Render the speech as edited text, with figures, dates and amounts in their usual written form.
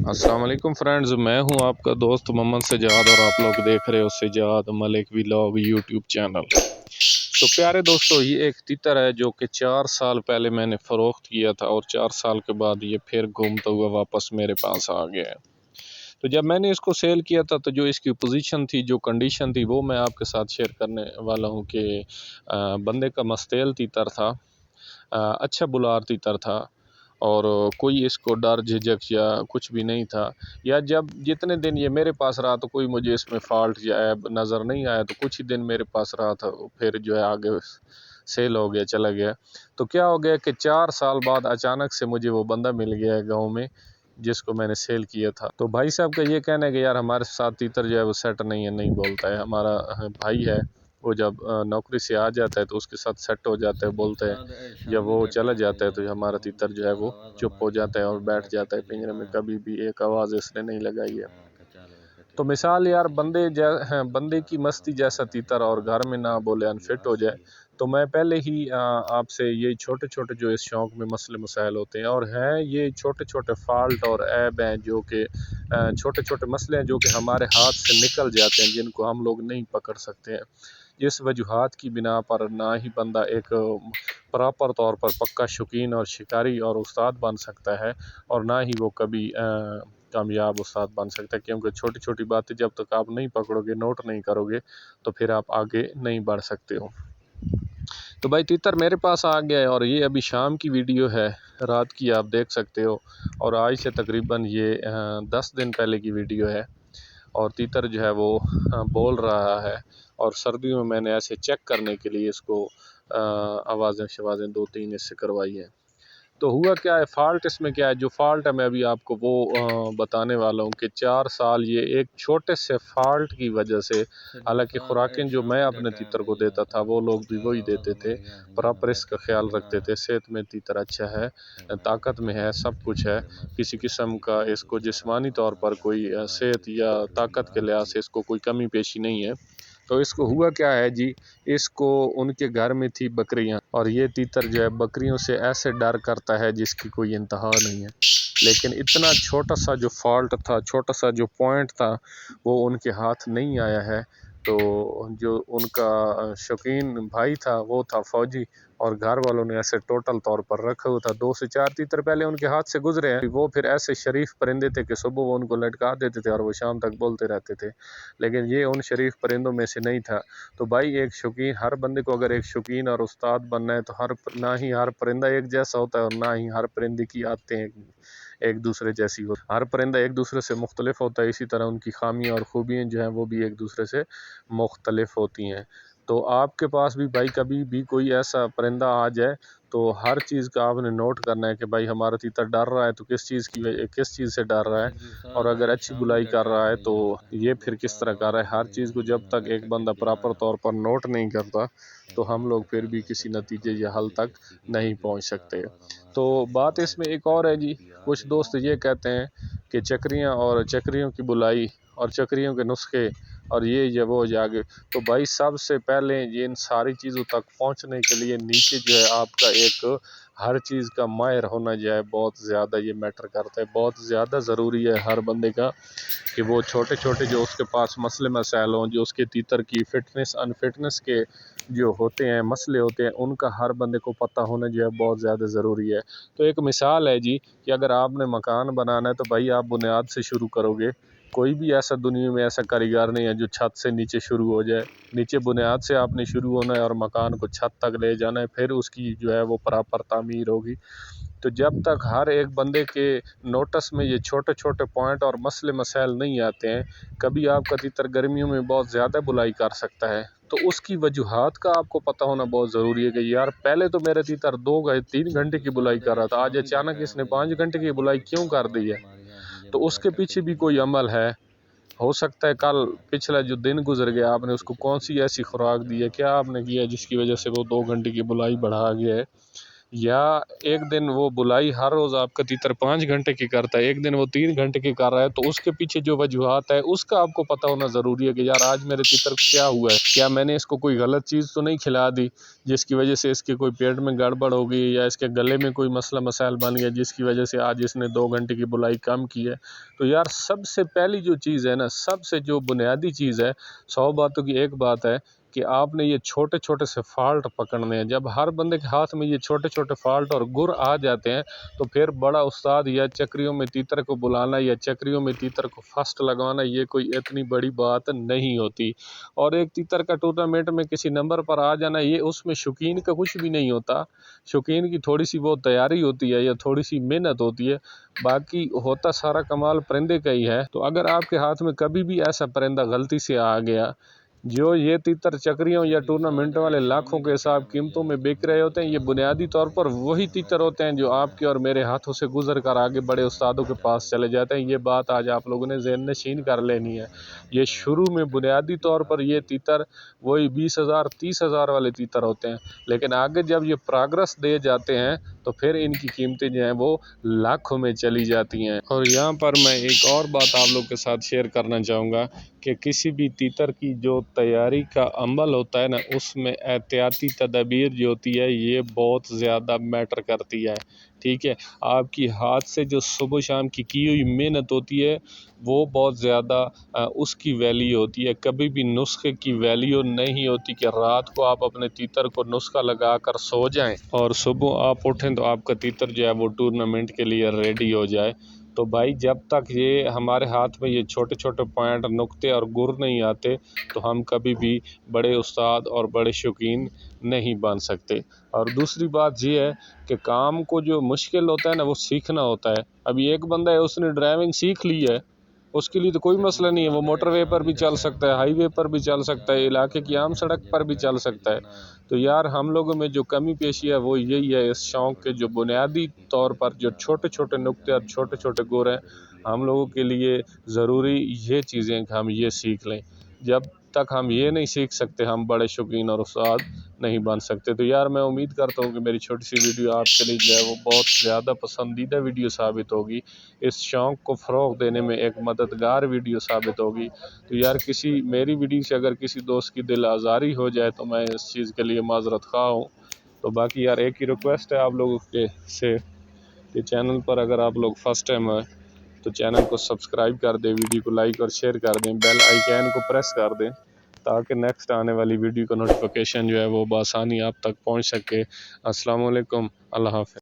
अस्सलाम वालेकुम फ्रेंड्स, मैं हूं आपका दोस्त मोहम्मद सजाद और आप लोग देख रहे हो Sajjad Malik vlog YouTube channel. तो प्यारे दोस्तों, ये एक तितर है जो कि 4 साल पहले मैंने फ़रोख्त किया था और 4 साल के बाद ये फिर घूमता हुआ वापस मेरे पास आ गया है। तो जब मैंने इसको सेल किया था तो जो इसकी पोजीशन थी, जो कंडीशन थी, वो मैं आपके साथ शेयर करने वाला हूँ कि बंदे का मस्तेल तितर था, अच्छा बुलार तितर था और कोई इसको डर झिझक या कुछ भी नहीं था। या जब जितने दिन ये मेरे पास रहा तो कोई मुझे इसमें फ़ॉल्ट या ऐब नज़र नहीं आया, तो कुछ ही दिन मेरे पास रहा था, फिर जो है आगे सेल हो गया, चला गया। तो क्या हो गया कि 4 साल बाद अचानक से मुझे वो बंदा मिल गया है गाँव में जिसको मैंने सेल किया था। तो भाई साहब का ये कहना है कि यार हमारे साथ तीतर जो है वो सेट नहीं है, नहीं बोलता है। हमारा भाई है, वो जब नौकरी से आ जाता है तो उसके साथ सेट हो जाता है, बोलता है। जब वो चला जाता है तो हमारा तीतर जो है वो चुप हो जाता है और बैठ जाता है पिंजरे में, कभी भी एक आवाज़ इसने नहीं लगाई है। तो मिसाल यार बंदे की मस्ती जैसा तीतर और घर में ना बोले अनफिट हो जाए। तो मैं पहले ही आपसे ये छोटे छोटे जो इस शौक़ में मसले मसाइल होते हैं और हैं ये छोटे छोटे फॉल्ट और ऐब हैं जो कि छोटे छोटे मसले हैं जो कि हमारे हाथ से निकल जाते हैं, जिनको हम लोग नहीं पकड़ सकते हैं। जिस वजूहात की बिना पर ना ही बंदा एक प्रॉपर तौर पर पक्का शौकीन और शिकारी और उस्ताद बन सकता है और ना ही वो कभी कामयाब उस्ताद बन सकता है, क्योंकि छोटी छोटी बातें जब तक आप नहीं पकड़ोगे, नोट नहीं करोगे, तो फिर आप आगे नहीं बढ़ सकते हो। तो भाई तीतर मेरे पास आ गया है और ये अभी शाम की वीडियो है, रात की आप देख सकते हो, और आज से तकरीबन ये 10 दिन पहले की वीडियो है। और तीतर जो है वो बोल रहा है और सर्दियों में मैंने ऐसे चेक करने के लिए इसको आवाज़ें शवाज़ें 2-3 इससे करवाई हैं। तो हुआ क्या है, फ़ॉल्ट इसमें क्या है, जो फ़ॉल्ट है मैं अभी आपको वो बताने वाला हूँ कि 4 साल ये एक छोटे से फ़ॉल्ट की वजह से, हालांकि खुराकें जो मैं अपने तीतर को देता था वो लोग भी वही देते थे, प्रॉपर इसका ख्याल रखते थे। सेहत में तीतर अच्छा है, ताकत में है, सब कुछ है, किसी किस्म का इसको जिस्मानी तौर पर कोई सेहत या ताकत के लिहाज से इसको कोई कमी पेशी नहीं है। तो इसको हुआ क्या है जी, इसको उनके घर में थी बकरियां और ये तीतर जो है बकरियों से ऐसे डर करता है जिसकी कोई इंतहा नहीं है। लेकिन इतना छोटा सा जो फॉल्ट था, छोटा सा जो पॉइंट था, वो उनके हाथ नहीं आया है। तो जो उनका शौकीन भाई था वो था फौजी, और घर वालों ने ऐसे टोटल तौर पर रखा हुआ था। 2 से 4 तीतर पहले उनके हाथ से गुजरे हैं। वो फिर ऐसे शरीफ परिंदे थे कि सुबह वो उनको लटका देते थे और वो शाम तक बोलते रहते थे, लेकिन ये उन शरीफ परिंदों में से नहीं था। तो भाई एक शौकीन, हर बंदे को अगर एक शौकीन और उस्ताद बनना है तो ना ही हर परिंदा एक जैसा होता है और ना ही हर परिंदे की आदतें एक दूसरे जैसी हो। हर परिंदा एक दूसरे से मुख्तलिफ होता है, इसी तरह उनकी खामियाँ और खूबियाँ जो हैं वो भी एक दूसरे से मुख्तलिफ होती हैं। तो आपके पास भी भाई कभी भी कोई ऐसा परिंदा आ जाए तो हर चीज़ का आपने नोट करना है कि भाई हमारा तीतर डर रहा है तो किस चीज़ से डर रहा है, और अगर अच्छी बुलाई कर रहा है तो ये फिर किस तरह कर रहा है। हर चीज़ को जब तक एक बंदा प्रॉपर तौर पर नोट नहीं करता तो हम लोग फिर भी किसी नतीजे या हल तक नहीं पहुंच सकते। तो बात इसमें एक और है जी, कुछ दोस्त ये कहते हैं कि चक्रियाँ और चक्रियों की बुलाई और चक्रियों के नुस्खे और ये वो जागे। तो भाई सबसे पहले ये इन सारी चीज़ों तक पहुंचने के लिए नीचे जो है आपका एक हर चीज़ का माहिर होना जो है बहुत ज़्यादा ये मैटर करता है, बहुत ज़्यादा ज़रूरी है हर बंदे का कि वो छोटे छोटे जो उसके पास मसले मसाइल हों, जो उसके तीतर की फ़िटनेस अनफिटनेस के जो होते हैं मसले होते हैं, उनका हर बंदे को पता होना जो है बहुत ज़्यादा ज़रूरी है। तो एक मिसाल है जी कि अगर आपने मकान बनाना है तो भाई आप बुनियाद से शुरू करोगे। कोई भी ऐसा दुनिया में ऐसा कारीगर नहीं है जो छत से नीचे शुरू हो जाए। नीचे बुनियाद से आपने शुरू होना है और मकान को छत तक ले जाना है, फिर उसकी जो है वो प्रॉपर तामीर होगी। तो जब तक हर एक बंदे के नोटिस में ये छोटे छोटे पॉइंट और मसले मसाइल नहीं आते हैं, कभी आपका तीतर गर्मियों में बहुत ज़्यादा बुलाई कर सकता है, तो उसकी वजूहात का आपको पता होना बहुत ज़रूरी है कि यार पहले तो मेरा तीतर 2-3 घंटे की बुलाई कर रहा था, आज अचानक इसने 5 घंटे की बुलाई क्यों कर दी है। तो उसके पीछे भी कोई अमल है। हो सकता है कल पिछला जो दिन गुजर गया आपने उसको कौन सी ऐसी खुराक दी है, क्या आपने किया जिसकी वजह से वो 2 घंटे की बुलाई बढ़ा गया है। या एक दिन वो बुलाई हर रोज़ आपका तीतर 5 घंटे की करता है, एक दिन वो 3 घंटे की कर रहा है, तो उसके पीछे जो वजूहात है उसका आपको पता होना ज़रूरी है कि यार आज मेरे तीतर को क्या हुआ है, क्या मैंने इसको कोई गलत चीज़ तो नहीं खिला दी जिसकी वजह से इसके कोई पेट में गड़बड़ हो गई, या इसके गले में कोई मसला मसाइल बन गया जिसकी वजह से आज इसने 2 घंटे की बुलाई कम की है। तो यार सबसे पहली जो चीज़ है ना, सबसे जो बुनियादी चीज़ है, 100 बातों की एक बात है कि आपने ये छोटे छोटे से फॉल्ट पकड़ने हैं। जब हर बंदे के हाथ में ये छोटे छोटे फॉल्ट और गुर आ जाते हैं तो फिर बड़ा उस्ताद या चक्रियों में तीतर को बुलाना या चक्रियों में तीतर को फर्स्ट लगवाना ये कोई इतनी बड़ी बात नहीं होती। और एक तीतर का टूर्नामेंट में किसी नंबर पर आ जाना, ये उसमें शौकीन का कुछ भी नहीं होता। शौकीन की थोड़ी सी वो तैयारी होती है या थोड़ी सी मेहनत होती है, बाकी होता सारा कमाल परिंदे का ही है। तो अगर आपके हाथ में कभी भी ऐसा परिंदा गलती से आ गया, जो ये तीतर चक्रियों या टूर्नामेंट वाले लाखों के हिसाब कीमतों में बिक रहे होते हैं, ये बुनियादी तौर पर वही तीतर होते हैं जो आपके और मेरे हाथों से गुजर कर आगे बड़े उस्तादों के पास चले जाते हैं। ये बात आज आप लोगों ने ज़हन नशीन कर लेनी है। ये शुरू में बुनियादी तौर पर ये तीतर वही 20,000 30,000 वाले तीतर होते हैं, लेकिन आगे जब ये प्रोग्रेस दे जाते हैं तो फिर इनकी कीमतें जो हैं वो लाखों में चली जाती हैं। और यहाँ पर मैं एक और बात आप लोग के साथ शेयर करना चाहूँगा कि किसी भी तीतर की जो तैयारी का अमल होता है ना, उसमें एहतियाती तदबीर जो होती है ये बहुत ज़्यादा मैटर करती है। ठीक है, आपकी हाथ से जो सुबह शाम की हुई मेहनत होती है वो बहुत ज़्यादा उसकी वैल्यू होती है। कभी भी नुस्खे की वैल्यू नहीं होती कि रात को आप अपने तीतर को नुस्खा लगा कर सो जाएं और सुबह आप उठें तो आपका तीतर जो है वो टूर्नामेंट के लिए रेडी हो जाए। तो भाई जब तक ये हमारे हाथ में ये छोटे छोटे पॉइंट नुक्ते और गुर नहीं आते तो हम कभी भी बड़े उस्ताद और बड़े शौकीन नहीं बन सकते। और दूसरी बात ये है कि काम को जो मुश्किल होता है ना वो सीखना होता है। अभी एक बंदा है उसने ड्राइविंग सीख ली है, उसके लिए तो कोई मसला नहीं है, वो मोटरवे पर भी चल सकता है, हाईवे पर भी चल सकता है, इलाके की आम सड़क पर भी चल सकता है। तो यार हम लोगों में जो कमी पेशी है वो यही है, इस शौक़ के जो बुनियादी तौर पर जो छोटे छोटे नुक्ते और छोटे छोटे गुर हैं, हम लोगों के लिए ज़रूरी ये चीज़ें कि हम ये सीख लें। जब तक हम ये नहीं सीख सकते हम बड़े शौकीन और उस्ताद नहीं बन सकते। तो यार मैं उम्मीद करता हूँ कि मेरी छोटी सी वीडियो आपके लिए जो है वो बहुत ज़्यादा पसंदीदा वीडियो साबित होगी, इस शौक़ को फ़रोग़ देने में एक मददगार वीडियो साबित होगी। तो यार किसी मेरी वीडियो से अगर किसी दोस्त की दिल आज़ारी हो जाए तो मैं इस चीज़ के लिए माज़रत ख़्वाह हूँ। तो बाकी यार एक ही रिक्वेस्ट है आप लोगों के से कि चैनल पर अगर आप लोग फर्स्ट टाइम आए तो चैनल को सब्सक्राइब कर दें, वीडियो को लाइक और शेयर कर दें, बेल आइकन को प्रेस कर दें ताकि नेक्स्ट आने वाली वीडियो का नोटिफिकेशन जो है वो बआसानी आप तक पहुंच सके। अस्सलाम वालेकुम, अल्लाह हाफ़िज़।